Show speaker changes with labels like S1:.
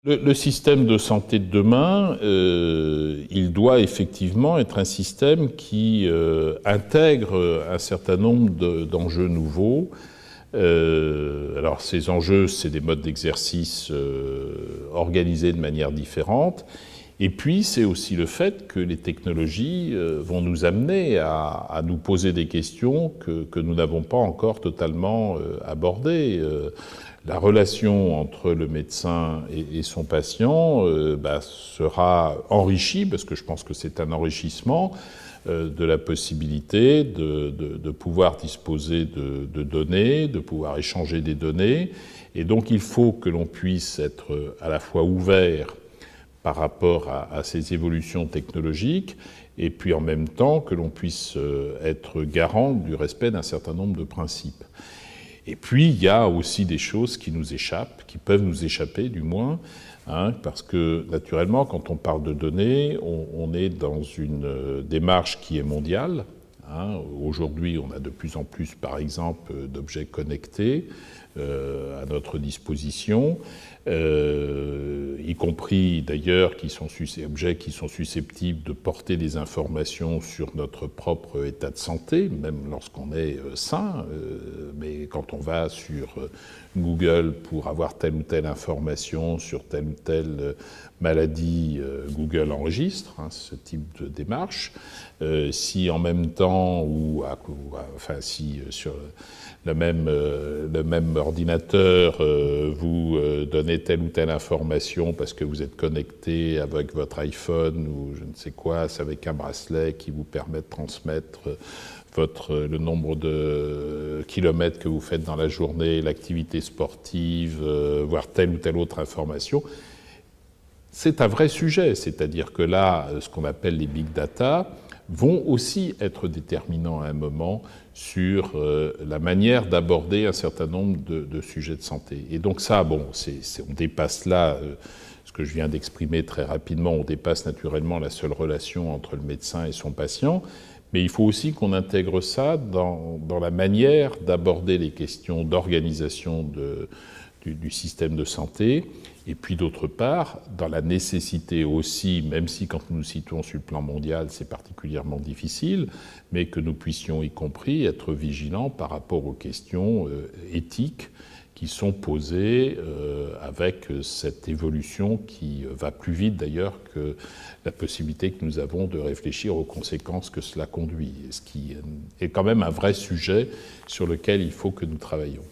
S1: Le système de santé de demain, il doit effectivement être un système qui intègre un certain nombre d'enjeux nouveaux. Alors ces enjeux, c'est des modes d'exercice organisés de manière différente. Et puis c'est aussi le fait que les technologies vont nous amener à nous poser des questions que nous n'avons pas encore totalement abordées. La relation entre le médecin et son patient sera enrichie, parce que je pense que c'est un enrichissement, de la possibilité de pouvoir disposer de données, de pouvoir échanger des données. Et donc il faut que l'on puisse être à la fois ouvert par rapport à ces évolutions technologiques, et puis en même temps que l'on puisse être garant du respect d'un certain nombre de principes. Et puis, il y a aussi des choses qui nous échappent, qui peuvent nous échapper du moins, parce que naturellement, quand on parle de données, on est dans une démarche qui est mondiale. Aujourd'hui, on a de plus en plus, par exemple, d'objets connectés à notre disposition, y compris d'ailleurs objets qui sont susceptibles de porter des informations sur notre propre état de santé, même lorsqu'on est sain. Mais quand on va sur Google pour avoir telle ou telle information sur telle ou telle maladie, Google enregistre ce type de démarche. Si en même temps, si sur le même ordinateur, vous donnez telle ou telle information parce que vous êtes connecté avec votre iPhone ou je ne sais quoi, c'est avec un bracelet qui vous permet de transmettre le nombre de kilomètres que vous faites dans la journée, l'activité sportive, voire telle ou telle autre information. C'est un vrai sujet, c'est-à-dire que là, ce qu'on appelle les big data vont aussi être déterminants à un moment sur la manière d'aborder un certain nombre de sujets de santé. Et donc ça, on dépasse là ce que je viens d'exprimer très rapidement, on dépasse naturellement la seule relation entre le médecin et son patient, mais il faut aussi qu'on intègre ça dans la manière d'aborder les questions d'organisation du système de santé, et puis d'autre part, dans la nécessité aussi, même si quand nous nous situons sur le plan mondial, c'est particulièrement difficile, mais que nous puissions y compris être vigilants par rapport aux questions éthiques qui sont posées avec cette évolution qui va plus vite d'ailleurs que la possibilité que nous avons de réfléchir aux conséquences que cela conduit, ce qui est quand même un vrai sujet sur lequel il faut que nous travaillions.